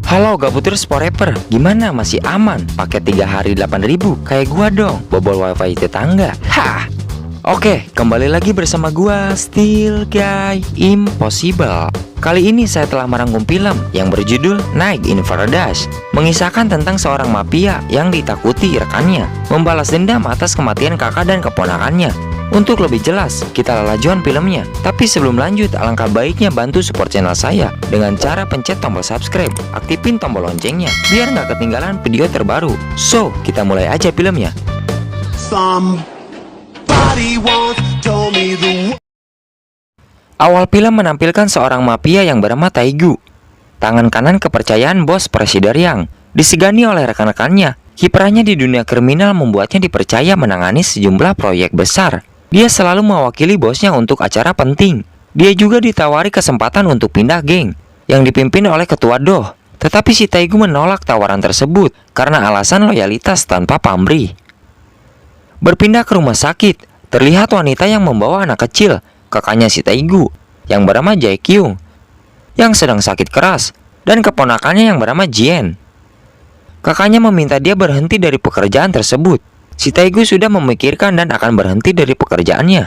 Halo Gabuters Forever, gimana masih aman? Pakai 3 hari 8.000 kayak gua dong, bobol wifi tetangga. Hah. Oke, kembali lagi bersama gua Still Guy Impossible. Kali ini saya telah merangkum film yang berjudul Night in Paradise, mengisahkan tentang seorang mafia yang ditakuti rekannya membalas dendam atas kematian kakak dan keponakannya. Untuk lebih jelas, kita lalajuan filmnya. Tapi sebelum lanjut, alangkah baiknya bantu support channel saya dengan cara pencet tombol subscribe, aktifin tombol loncengnya, biar nggak ketinggalan video terbaru. So, kita mulai aja filmnya. Awal film menampilkan seorang mafia yang bernama Taegu, tangan kanan kepercayaan bos Presiden Yang. Disegani oleh rekan-rekannya, kiprahnya di dunia kriminal membuatnya dipercaya menangani sejumlah proyek besar. Dia selalu mewakili bosnya untuk acara penting. Dia juga ditawari kesempatan untuk pindah geng yang dipimpin oleh ketua Doh. Tetapi si Taegu menolak tawaran tersebut karena alasan loyalitas tanpa pamrih. Berpindah ke rumah sakit, terlihat wanita yang membawa anak kecil, kakaknya si Taegu yang bernama Jae Kyung, yang sedang sakit keras, dan keponakannya yang bernama Jien. Kakaknya meminta dia berhenti dari pekerjaan tersebut. Si Taegu sudah memikirkan dan akan berhenti dari pekerjaannya.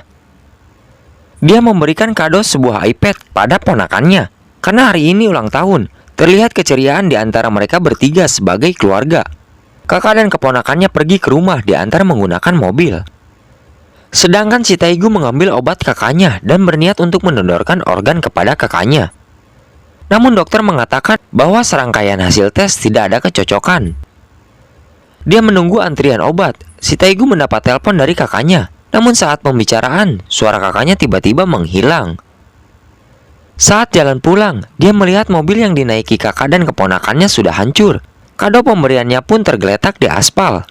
Dia memberikan kado sebuah iPad pada ponakannya karena hari ini ulang tahun. Terlihat keceriaan di antara mereka bertiga sebagai keluarga. Kakak dan keponakannya pergi ke rumah diantar menggunakan mobil. Sedangkan si Taegu mengambil obat kakaknya dan berniat untuk mendonorkan organ kepada kakaknya. Namun dokter mengatakan bahwa serangkaian hasil tes tidak ada kecocokan. Dia menunggu antrian obat. Si Taegu mendapat telepon dari kakaknya. Namun saat pembicaraan, suara kakaknya tiba-tiba menghilang. Saat jalan pulang, dia melihat mobil yang dinaiki kakak dan keponakannya sudah hancur. Kado pemberiannya pun tergeletak di aspal.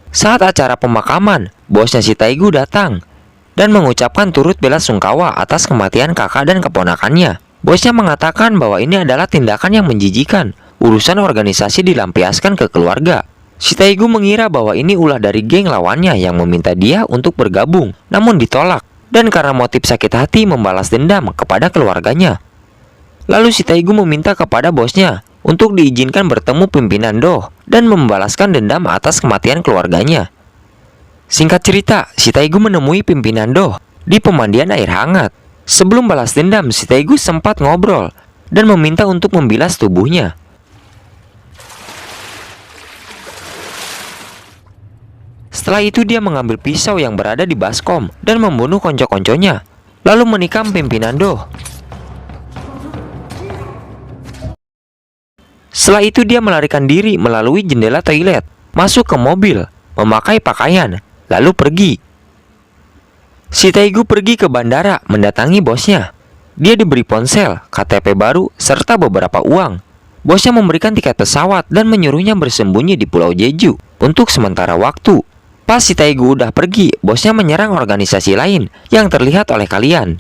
Saat acara pemakaman, bosnya si Taegu datang dan mengucapkan turut bela sungkawa atas kematian kakak dan keponakannya. Bosnya mengatakan bahwa ini adalah tindakan yang menjijikan. Urusan organisasi dilampiaskan ke keluarga. Si Taegu mengira bahwa ini ulah dari geng lawannya yang meminta dia untuk bergabung, namun ditolak. Dan karena motif sakit hati membalas dendam kepada keluarganya. Lalu si Taegu meminta kepada bosnya untuk diizinkan bertemu pimpinan Doh dan membalaskan dendam atas kematian keluarganya. Singkat cerita, si Taegu menemui pimpinan Doh di pemandian air hangat. Sebelum balas dendam, si Taegu sempat ngobrol dan meminta untuk membilas tubuhnya. Setelah itu dia mengambil pisau yang berada di baskom dan membunuh konco-konconya, lalu menikam pimpinan Doh. Setelah itu dia melarikan diri melalui jendela toilet, masuk ke mobil, memakai pakaian, lalu pergi. Si Taegu pergi ke bandara mendatangi bosnya. Dia diberi ponsel, KTP baru, serta beberapa uang. Bosnya memberikan tiket pesawat dan menyuruhnya bersembunyi di Pulau Jeju untuk sementara waktu. Pas si Taegu udah pergi, bosnya menyerang organisasi lain yang terlihat oleh kalian.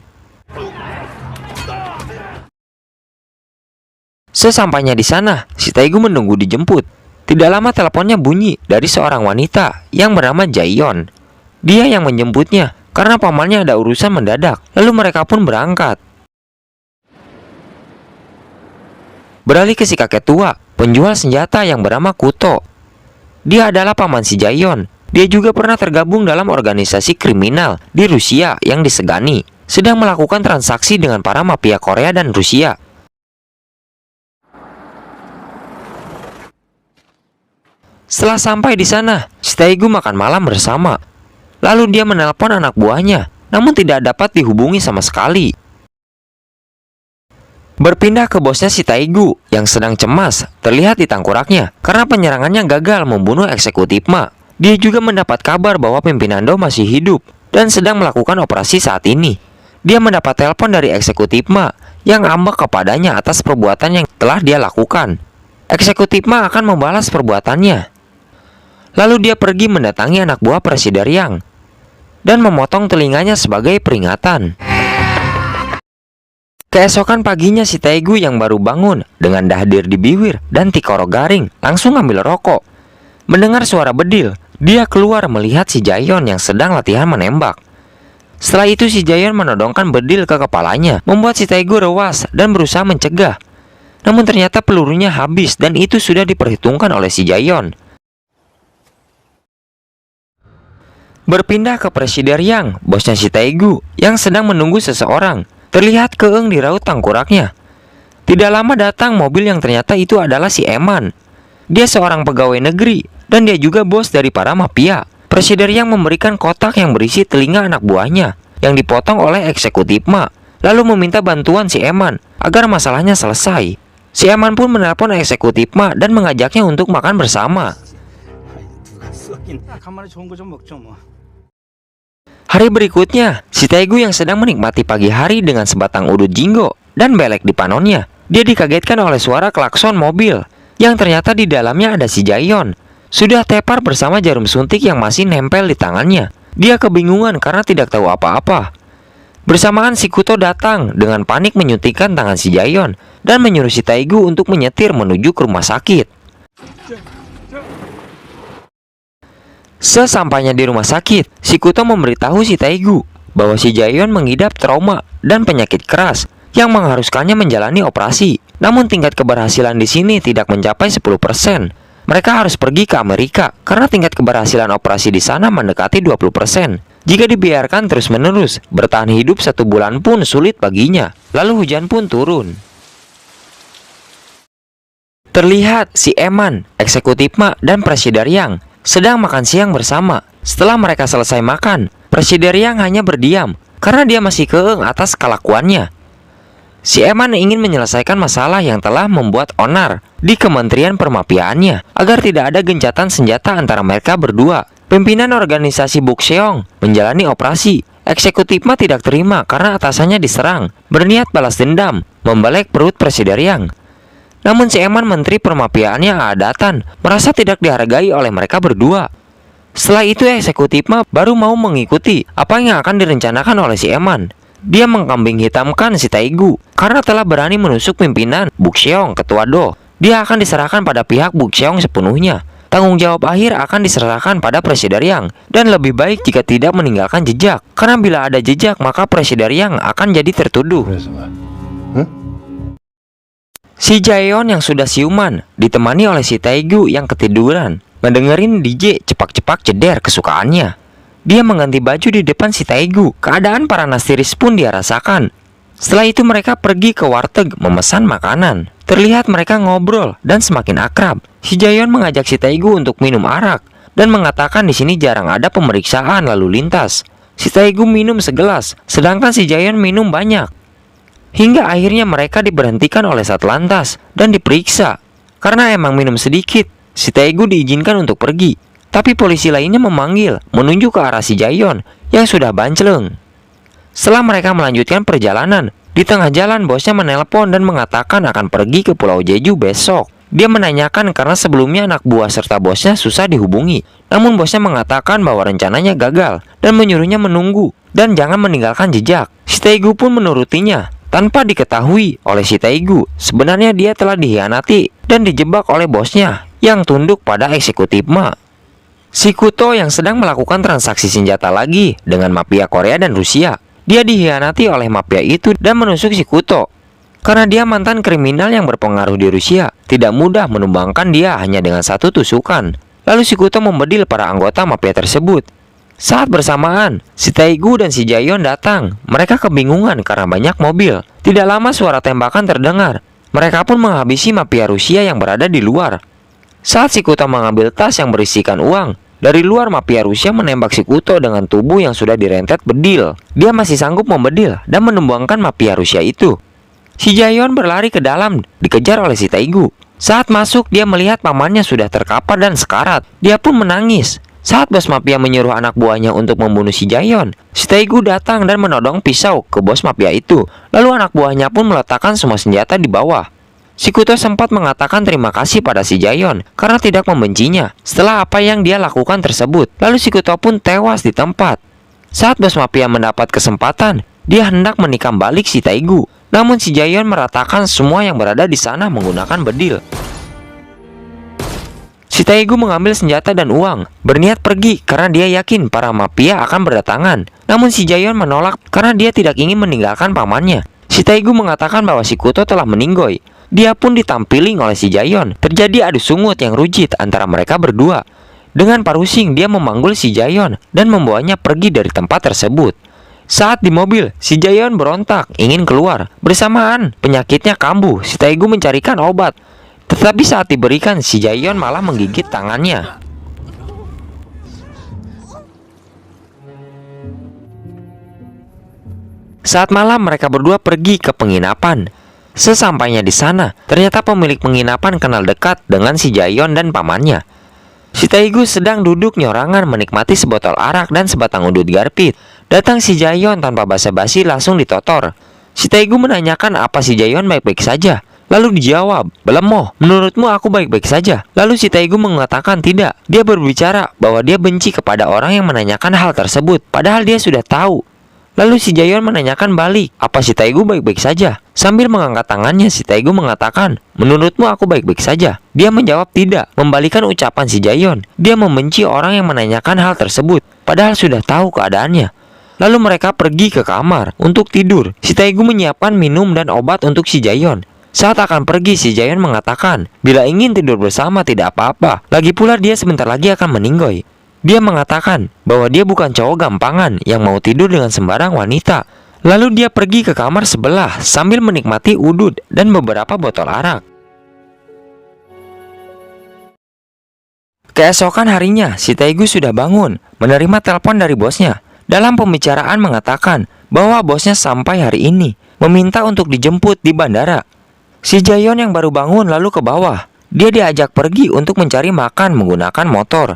Sesampainya di sana, si Taegu menunggu dijemput. Tidak lama teleponnya bunyi dari seorang wanita yang bernama Jaeyeon. Dia yang menjemputnya karena pamannya ada urusan mendadak. Lalu mereka pun berangkat. Beralih ke si kakek tua, penjual senjata yang bernama Kuto. Dia adalah paman si Jaeyeon. Dia juga pernah tergabung dalam organisasi kriminal di Rusia yang disegani, sedang melakukan transaksi dengan para mafia Korea dan Rusia. Setelah sampai di sana, si Taegu makan malam bersama. Lalu dia menelpon anak buahnya, namun tidak dapat dihubungi sama sekali. Berpindah ke bosnya si Taegu yang sedang cemas, terlihat di tengkoraknya karena penyerangannya gagal membunuh eksekutif Ma. Dia juga mendapat kabar bahwa pimpinan Doh masih hidup dan sedang melakukan operasi saat ini. Dia mendapat telepon dari eksekutif Ma yang ngambek kepadanya atas perbuatan yang telah dia lakukan. Eksekutif Ma akan membalas perbuatannya. Lalu dia pergi mendatangi anak buah Presiden Yang dan memotong telinganya sebagai peringatan. Keesokan paginya si Taegu yang baru bangun dengan dahdir di bibir dan tikoro garing langsung ambil rokok. Mendengar suara bedil, dia keluar melihat si Jaeyeon yang sedang latihan menembak. Setelah itu si Jaehyun menodongkan bedil ke kepalanya, membuat si Taegu rewas dan berusaha mencegah. Namun ternyata pelurunya habis dan itu sudah diperhitungkan oleh si Jaehyun. Berpindah ke Presiden Yang, bosnya si Taegu, yang sedang menunggu seseorang. Terlihat keeng di raut tengkoraknya. Tidak lama datang mobil yang ternyata itu adalah si Eman. Dia seorang pegawai negeri dan dia juga bos dari para mafia. Presiden Yang memberikan kotak yang berisi telinga anak buahnya yang dipotong oleh eksekutif Ma, lalu meminta bantuan si Eman agar masalahnya selesai. Si Eman pun menelpon eksekutif Ma dan mengajaknya untuk makan bersama. Hari berikutnya, si Taegu yang sedang menikmati pagi hari dengan sebatang udut jinggo dan belek di panonnya. Dia dikagetkan oleh suara klakson mobil yang ternyata di dalamnya ada si Jaehyun. Sudah tepar bersama jarum suntik yang masih nempel di tangannya. Dia kebingungan karena tidak tahu apa-apa. Bersamaan si Kuto datang dengan panik menyuntikkan tangan si Jaehyun dan menyuruh si Taegu untuk menyetir menuju ke rumah sakit. Sesampainya di rumah sakit, si Kuto memberitahu si Taegu bahwa si Jaehyun mengidap trauma dan penyakit keras yang mengharuskannya menjalani operasi. Namun tingkat keberhasilan di sini tidak mencapai 10%. Mereka harus pergi ke Amerika karena tingkat keberhasilan operasi di sana mendekati 20%. Jika dibiarkan terus-menerus, bertahan hidup 1 bulan pun sulit baginya. Lalu hujan pun turun. Terlihat si Eman, eksekutif Ma, dan Presiden Yang sedang makan siang bersama. Setelah mereka selesai makan, Presiden Yang hanya berdiam karena dia masih keeng atas kelakuannya. Si Eman ingin menyelesaikan masalah yang telah membuat onar di kementerian permafiaannya agar tidak ada gencatan senjata antara mereka berdua. Pimpinan organisasi Bukseong menjalani operasi. Eksekutif Ma tidak terima karena atasannya diserang, berniat balas dendam, membelek perut Presiden Yang. Namun si Eman menteri permafiaannya Adatan merasa tidak dihargai oleh mereka berdua. Setelah itu eksekutif Ma baru mau mengikuti apa yang akan direncanakan oleh si Eman. Dia mengkambing hitamkan si Taegu karena telah berani menusuk pimpinan Bukseong ketua Do. Dia akan diserahkan pada pihak Bukseong sepenuhnya. Tanggung jawab akhir akan diserahkan pada Presiden Yang dan lebih baik jika tidak meninggalkan jejak karena bila ada jejak maka Presiden Yang akan jadi tertuduh. Si Jaehyun yang sudah siuman ditemani oleh si Taegu yang ketiduran mendengerin DJ cepak-cepak ceder kesukaannya. Dia mengganti baju di depan si Taegu. Keadaan para nasiris pun dia rasakan. Setelah itu mereka pergi ke warteg memesan makanan. Terlihat mereka ngobrol dan semakin akrab. Si Jaehyun mengajak si Taegu untuk minum arak dan mengatakan di sini jarang ada pemeriksaan lalu lintas. Si Taegu minum segelas, sedangkan si Jaehyun minum banyak. Hingga akhirnya mereka diberhentikan oleh Satlantas dan diperiksa. Karena emang minum sedikit, si Taegu diizinkan untuk pergi. Tapi polisi lainnya memanggil, menunjuk ke arah si Jaehyun yang sudah banceleng. Setelah mereka melanjutkan perjalanan, di tengah jalan bosnya menelpon dan mengatakan akan pergi ke Pulau Jeju besok. Dia menanyakan karena sebelumnya anak buah serta bosnya susah dihubungi. Namun bosnya mengatakan bahwa rencananya gagal dan menyuruhnya menunggu dan jangan meninggalkan jejak. Si Taegu pun menurutinya. Tanpa diketahui oleh si Taegu, sebenarnya dia telah dikhianati dan dijebak oleh bosnya yang tunduk pada eksekutif Ma. Si Kuto yang sedang melakukan transaksi senjata lagi dengan mafia Korea dan Rusia. Dia dikhianati oleh mafia itu dan menusuk si Kuto. Karena dia mantan kriminal yang berpengaruh di Rusia, tidak mudah menumbangkan dia hanya dengan satu tusukan. Lalu si Kuto membedil para anggota mafia tersebut. Saat bersamaan, si Taegu dan si Jaehyun datang. Mereka kebingungan karena banyak mobil. Tidak lama suara tembakan terdengar. Mereka pun menghabisi mafia Rusia yang berada di luar. Saat si Kuto mengambil tas yang berisikan uang, dari luar mafia Rusia menembak si Kuto dengan tubuh yang sudah direntet bedil. Dia masih sanggup membedil dan menumbangkan mafia Rusia itu. Si Jaehyun berlari ke dalam, dikejar oleh si Taegu. Saat masuk, dia melihat pamannya sudah terkapar dan sekarat. Dia pun menangis. Saat bos mafia menyuruh anak buahnya untuk membunuh si Jaehyun, si Taegu datang dan menodong pisau ke bos mafia itu. Lalu anak buahnya pun meletakkan semua senjata di bawah. Si Kuto sempat mengatakan terima kasih pada si Jaehyun karena tidak membencinya setelah apa yang dia lakukan tersebut. Lalu si Kuto pun tewas di tempat. Saat bos mafia mendapat kesempatan, dia hendak menikam balik si Taegu. Namun si Jaehyun meratakan semua yang berada di sana menggunakan bedil. Si Si Taegu mengambil senjata dan uang, berniat pergi karena dia yakin para mafia akan berdatangan. Namun si Jaehyun menolak karena dia tidak ingin meninggalkan pamannya. Si Taegu mengatakan bahwa si Kuto telah meninggoy. Dia pun ditampiling oleh si Jaehyun. Terjadi adu sungut yang rujit antara mereka berdua. Dengan parusing dia memanggul si Jaehyun dan membawanya pergi dari tempat tersebut. Saat di mobil, si Jaehyun berontak ingin keluar. Bersamaan penyakitnya kambuh, si Taegu mencarikan obat. Tetapi saat diberikan, si Jaehyun malah menggigit tangannya. Saat malam mereka berdua pergi ke penginapan. Sesampainya di sana, ternyata pemilik penginapan kenal dekat dengan si Jaehyun dan pamannya. Si Taegu sedang duduk nyorangan menikmati sebotol arak dan sebatang udut garpit. Datang si Jaehyun tanpa basa-basi langsung ditotor. Si Taegu menanyakan apa si Jaehyun baik-baik saja. Lalu dijawab, "Belemoh, menurutmu aku baik-baik saja?" Lalu si Taegu mengatakan tidak. Dia berbicara bahwa dia benci kepada orang yang menanyakan hal tersebut, padahal dia sudah tahu. Lalu si Jaehyun menanyakan balik, apa si Taegu baik-baik saja? Sambil mengangkat tangannya, si Taegu mengatakan, "Menurutmu aku baik-baik saja?" Dia menjawab tidak, membalikan ucapan si Jaehyun. Dia membenci orang yang menanyakan hal tersebut, padahal sudah tahu keadaannya. Lalu mereka pergi ke kamar untuk tidur. Si Taegu menyiapkan minum dan obat untuk si Jaehyun. Saat akan pergi, si Jaehyun mengatakan, bila ingin tidur bersama tidak apa-apa. Lagi pula dia sebentar lagi akan meninggoy. Dia mengatakan bahwa dia bukan cowok gampangan yang mau tidur dengan sembarang wanita. Lalu dia pergi ke kamar sebelah sambil menikmati udut dan beberapa botol arak. Keesokan harinya, si Taegu sudah bangun, menerima telepon dari bosnya. Dalam pembicaraan mengatakan bahwa bosnya sampai hari ini, meminta untuk dijemput di bandara. Si Jaehyun yang baru bangun lalu ke bawah. Dia diajak pergi untuk mencari makan menggunakan motor.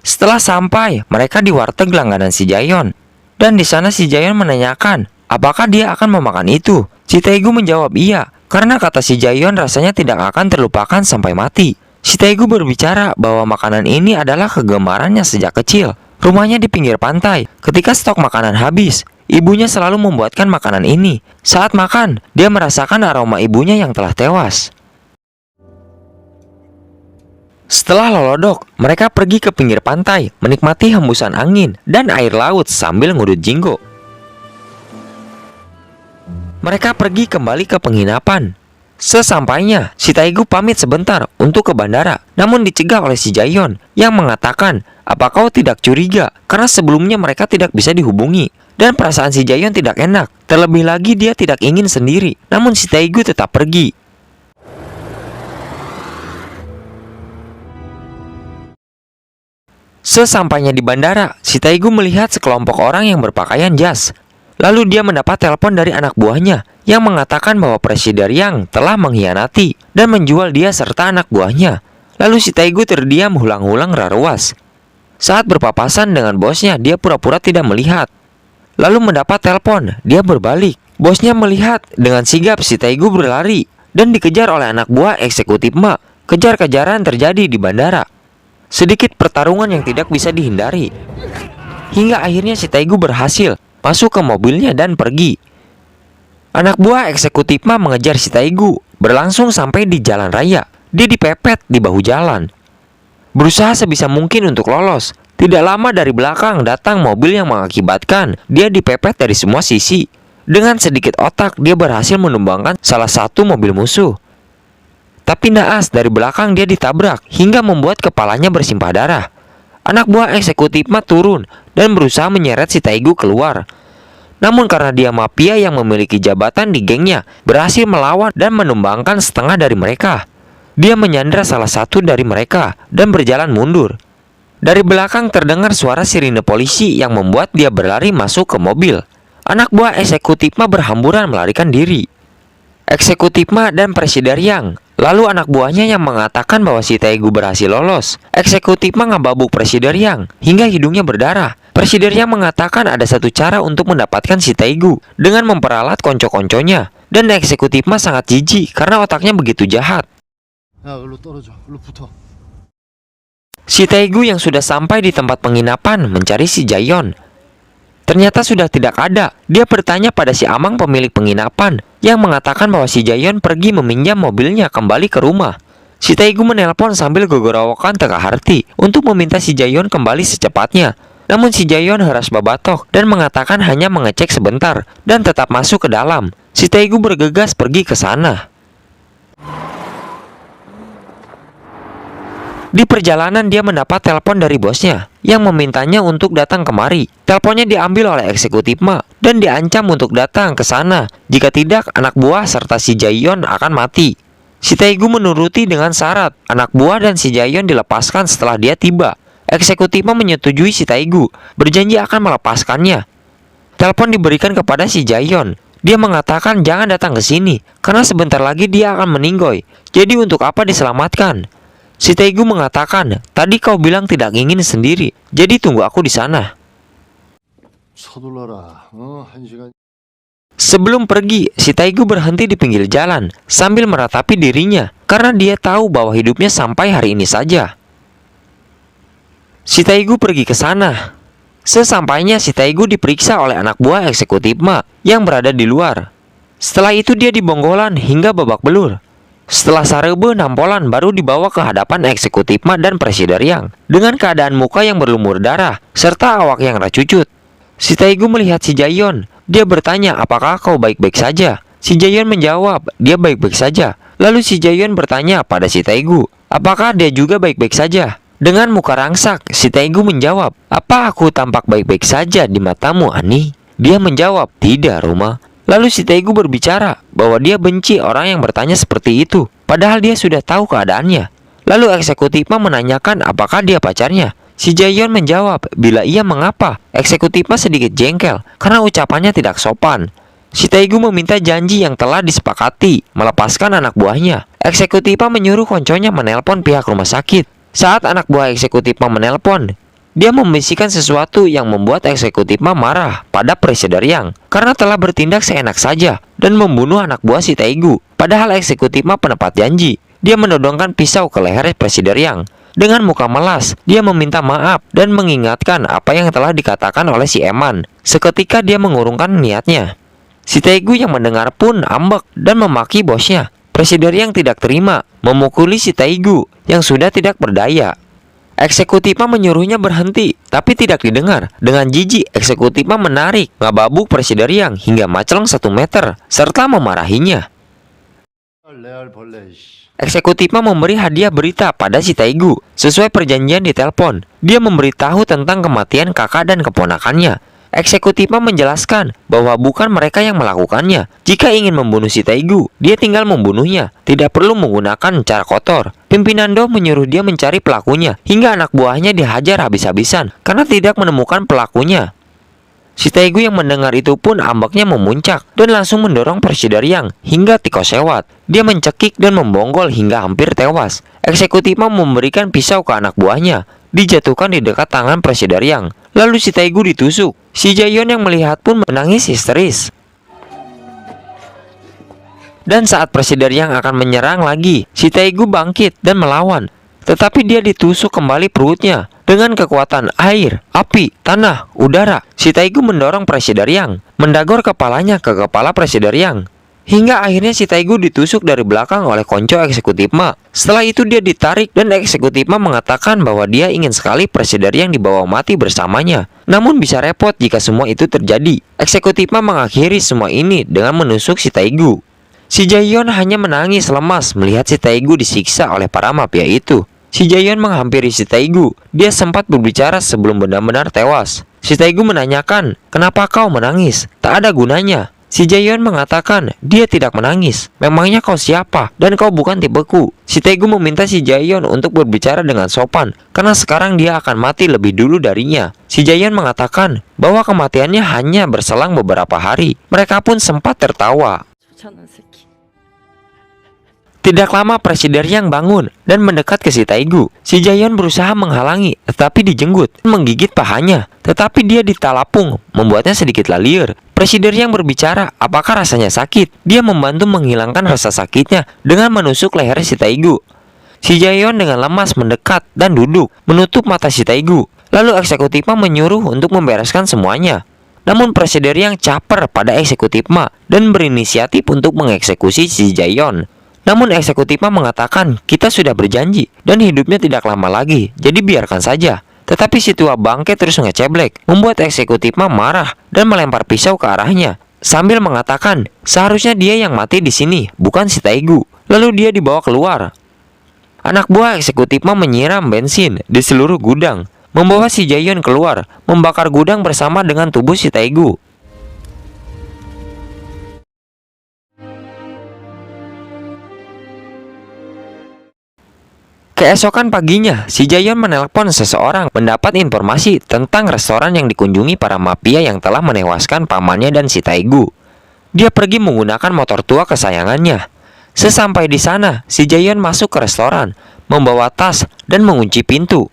Setelah sampai, mereka di warteg langganan si Jaehyun. Dan di sana si Jaehyun menanyakan, apakah dia akan memakan itu? Si Taegu menjawab iya, karena kata si Jaehyun rasanya tidak akan terlupakan sampai mati. Si Taegu berbicara bahwa makanan ini adalah kegemarannya sejak kecil. Rumahnya di pinggir pantai. Ketika stok makanan habis, ibunya selalu membuatkan makanan ini. Saat makan, dia merasakan aroma ibunya yang telah tewas. Setelah lolodok, mereka pergi ke pinggir pantai, menikmati hembusan angin dan air laut sambil ngudut jinggo. Mereka pergi kembali ke penginapan. Sesampainya, si Taegu pamit sebentar untuk ke bandara, namun dicegah oleh si Jaehyun yang mengatakan, apa kau tidak curiga karena sebelumnya mereka tidak bisa dihubungi. Dan perasaan si Jaehyun tidak enak, terlebih lagi dia tidak ingin sendiri, namun si Taegu tetap pergi. Sesampainya di bandara, si Taegu melihat sekelompok orang yang berpakaian jas. Lalu dia mendapat telepon dari anak buahnya yang mengatakan bahwa Presiden Yang telah mengkhianati dan menjual dia serta anak buahnya. Lalu si Taegu terdiam ulang-ulang raruas. Saat berpapasan dengan bosnya, dia pura-pura tidak melihat. Lalu mendapat telepon, dia berbalik. Bosnya melihat dengan sigap si Taegu berlari dan dikejar oleh anak buah eksekutif Ma. Kejar-kejaran terjadi di bandara. Sedikit pertarungan yang tidak bisa dihindari. Hingga akhirnya si Taegu berhasil masuk ke mobilnya dan pergi. Anak buah eksekutif Ma mengejar si Taegu, berlangsung sampai di jalan raya. Dia dipepet di bahu jalan. Berusaha sebisa mungkin untuk lolos. Tidak lama dari belakang datang mobil yang mengakibatkan dia dipepet dari semua sisi. Dengan sedikit otak, dia berhasil menumbangkan salah satu mobil musuh. Tapi naas, dari belakang dia ditabrak hingga membuat kepalanya bersimpah darah. Anak buah eksekutif Ma turun dan berusaha menyeret si Taegu keluar. Namun karena dia mafia yang memiliki jabatan di gengnya, berhasil melawan dan menumbangkan setengah dari mereka. Dia menyandra salah satu dari mereka dan berjalan mundur. Dari belakang terdengar suara sirine polisi yang membuat dia berlari masuk ke mobil. Anak buah eksekutif Ma berhamburan melarikan diri. Eksekutif Ma dan Presiden Yang. Lalu anak buahnya yang mengatakan bahwa si Taegu berhasil lolos. Eksekutif Ma ngababuk Presiden Yang hingga hidungnya berdarah. Presiden Yang mengatakan ada satu cara untuk mendapatkan si Taegu dengan memperalat konco-konconya. Dan eksekutif Ma sangat jijik karena otaknya begitu jahat. Si Taegu yang sudah sampai di tempat penginapan mencari si Jaehyun. Ternyata sudah tidak ada. Dia bertanya pada si Amang pemilik penginapan yang mengatakan bahwa si Jaehyun pergi meminjam mobilnya kembali ke rumah. Si Taegu menelpon sambil gogorowokan teka hati untuk meminta si Jaehyun kembali secepatnya. Namun si Jaehyun heras babatok dan mengatakan hanya mengecek sebentar dan tetap masuk ke dalam. Si Taegu bergegas pergi ke sana. Di perjalanan dia mendapat telepon dari bosnya yang memintanya untuk datang kemari. Teleponnya diambil oleh eksekutif Ma dan diancam untuk datang ke sana. Jika tidak, anak buah serta si Jaehyun akan mati. Si Taegu menuruti dengan syarat anak buah dan si Jaehyun dilepaskan setelah dia tiba. Eksekutif Ma menyetujui si Taegu, berjanji akan melepaskannya. Telepon diberikan kepada si Jaehyun. Dia mengatakan jangan datang ke sini karena sebentar lagi dia akan meninggoy. Jadi untuk apa diselamatkan? Si Taegu mengatakan, tadi kau bilang tidak ingin sendiri, jadi tunggu aku di sana. Sebelum pergi, si Taegu berhenti di pinggir jalan sambil meratapi dirinya karena dia tahu bahwa hidupnya sampai hari ini saja. Si Taegu pergi ke sana. Sesampainya si Taegu diperiksa oleh anak buah eksekutif Ma yang berada di luar. Setelah itu dia dibonggolan hingga babak belur. Setelah sarebe nampolan baru dibawa ke hadapan eksekutif Ma dan Presiden Yang dengan keadaan muka yang berlumur darah serta awak yang racucut. Si Taegu melihat si Jaehyun. Dia bertanya, apakah kau baik-baik saja? Si Jaehyun menjawab, dia baik-baik saja. Lalu si Jaehyun bertanya pada si Taegu, apakah dia juga baik-baik saja? Dengan muka rangsak, si Taegu menjawab, apa aku tampak baik-baik saja di matamu, Ani? Dia menjawab, tidak, Roma. Lalu si Taegu berbicara bahwa dia benci orang yang bertanya seperti itu, padahal dia sudah tahu keadaannya. Lalu eksekutif Ma menanyakan apakah dia pacarnya. Si Jaehyun menjawab, bila iya mengapa? Eksekutif Ma sedikit jengkel karena ucapannya tidak sopan. Si Taegu meminta janji yang telah disepakati, melepaskan anak buahnya. Eksekutif Ma menyuruh konconya menelpon pihak rumah sakit. Saat anak buah eksekutif Ma menelpon, dia membisikkan sesuatu yang membuat eksekutif Ma marah pada Presiden Yang karena telah bertindak seenak saja dan membunuh anak buah si Taegu. Padahal eksekutif Ma penepat janji. Dia menodongkan pisau ke leher Presiden Yang. Dengan muka melas, dia meminta maaf dan mengingatkan apa yang telah dikatakan oleh si Eman. Seketika dia mengurungkan niatnya. Si Taegu yang mendengar pun ambek dan memaki bosnya. Presiden Yang tidak terima, memukuli si Taegu yang sudah tidak berdaya. Eksekutif Ma menyuruhnya berhenti, tapi tidak didengar. Dengan jijik, eksekutif Ma menarik ngababuk Presiden Yang hingga maceleng 1 meter, serta memarahinya. Eksekutif Ma memberi hadiah berita pada si Taegu. Sesuai perjanjian di telepon, dia memberitahu tentang kematian kakak dan keponakannya. Eksekutif Ma menjelaskan bahwa bukan mereka yang melakukannya. Jika ingin membunuh si Taegu, dia tinggal membunuhnya, tidak perlu menggunakan cara kotor. Pimpinan Do menyuruh dia mencari pelakunya, hingga anak buahnya dihajar habis-habisan karena tidak menemukan pelakunya. Si Taegu yang mendengar itu pun ambaknya memuncak dan langsung mendorong Presiden Yang hingga tikos sewat. Dia mencekik dan membonggol hingga hampir tewas. Eksekutif Ma memberikan pisau ke anak buahnya, dijatuhkan di dekat tangan Presiden Yang. Lalu si Taegu ditusuk. Si Jaehyun yang melihat pun menangis histeris. Dan saat Presiden Yang akan menyerang lagi, si Taegu bangkit dan melawan. Tetapi dia ditusuk kembali perutnya dengan kekuatan air, api, tanah, udara. Si Taegu mendorong Presiden Yang, mendagor kepalanya ke kepala Presiden Yang. Hingga akhirnya si Taegu ditusuk dari belakang oleh konco eksekutif Ma. Setelah itu dia ditarik dan eksekutif Ma mengatakan bahwa dia ingin sekali Presiden Yang dibawa mati bersamanya. Namun bisa repot jika semua itu terjadi. Eksekutif Ma mengakhiri semua ini dengan menusuk si Taegu. Si Jaehyun hanya menangis lemas melihat si Taegu disiksa oleh para mafia itu. Si Jaehyun menghampiri si Taegu. Dia sempat berbicara sebelum benar-benar tewas. Si Taegu menanyakan, kenapa kau menangis? Tak ada gunanya. Si Jaehyun mengatakan, dia tidak menangis. Memangnya kau siapa? Dan kau bukan tipeku. Si Taegu meminta si Jaehyun untuk berbicara dengan sopan, karena sekarang dia akan mati lebih dulu darinya. Si Jaehyun mengatakan bahwa kematiannya hanya berselang beberapa hari. Mereka pun sempat tertawa. Tidak lama Presiden Yang bangun dan mendekat ke si Taegu. Si Jaehyun berusaha menghalangi, tetapi dijenggut, menggigit pahanya. Tetapi dia ditalapung, membuatnya sedikit laliur. Presiden Yang berbicara, apakah rasanya sakit? Dia membantu menghilangkan rasa sakitnya dengan menusuk leher si Taegu. Si Jaehyun dengan lemas mendekat dan duduk, menutup mata si Taegu. Lalu eksekutif Ma menyuruh untuk membereskan semuanya. Namun Presiden Yang caper pada eksekutif Ma dan berinisiatif untuk mengeksekusi si Jaehyun. Namun eksekutif Ma mengatakan, kita sudah berjanji dan hidupnya tidak lama lagi, jadi biarkan saja. Tetapi si tua bangke terus ngeceblek, membuat eksekutif Ma marah dan melempar pisau ke arahnya sambil mengatakan, seharusnya dia yang mati di sini, bukan si Taegu. Lalu dia dibawa keluar. Anak buah eksekutif Ma menyiram bensin di seluruh gudang, membawa si Jaehyun keluar, membakar gudang bersama dengan tubuh si Taegu. Keesokan paginya, si Jaehyun menelpon seseorang mendapat informasi tentang restoran yang dikunjungi para mafia yang telah menewaskan pamannya dan si Taegu. Dia pergi menggunakan motor tua kesayangannya. Sesampai di sana, si Jaehyun masuk ke restoran, membawa tas dan mengunci pintu.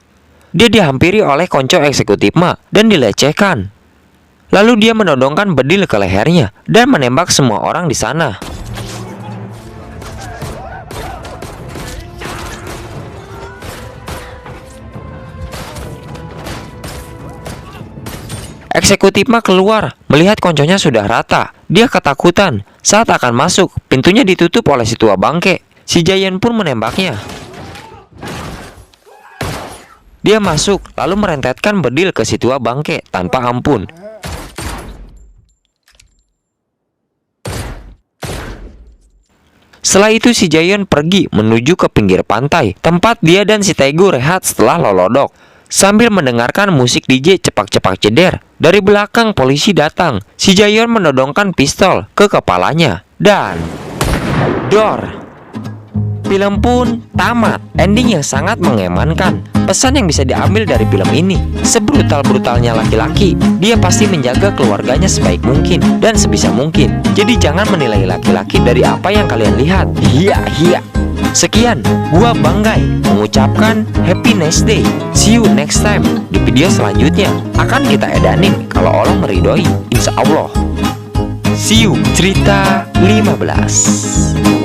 Dia dihampiri oleh konco eksekutif Ma dan dilecehkan. Lalu dia menodongkan bedil ke lehernya dan menembak semua orang di sana. Eksekutif Ma keluar, melihat konconya sudah rata. Dia ketakutan. Saat akan masuk, pintunya ditutup oleh si tua bangke. Si Jaehyun pun menembaknya. Dia masuk, lalu merentetkan bedil ke si tua bangke tanpa ampun. Setelah itu si Jaehyun pergi menuju ke pinggir pantai, tempat dia dan si Taegu rehat setelah lolodok. Sambil mendengarkan musik DJ cepak-cepak ceder, dari belakang polisi datang. Si Jaehyun menodongkan pistol ke kepalanya dan dor. Film pun tamat. Ending yang sangat mengemankan. Pesan yang bisa diambil dari film ini, sebrutal-brutalnya laki-laki, dia pasti menjaga keluarganya sebaik mungkin dan sebisa mungkin. Jadi jangan menilai laki-laki dari apa yang kalian lihat. Iya. Sekian, gua Banggai mengucapkan happy nice day. See you next time. Di video selanjutnya akan kita edanin kalau Allah meridhoi, insya Allah. See you cerita 15.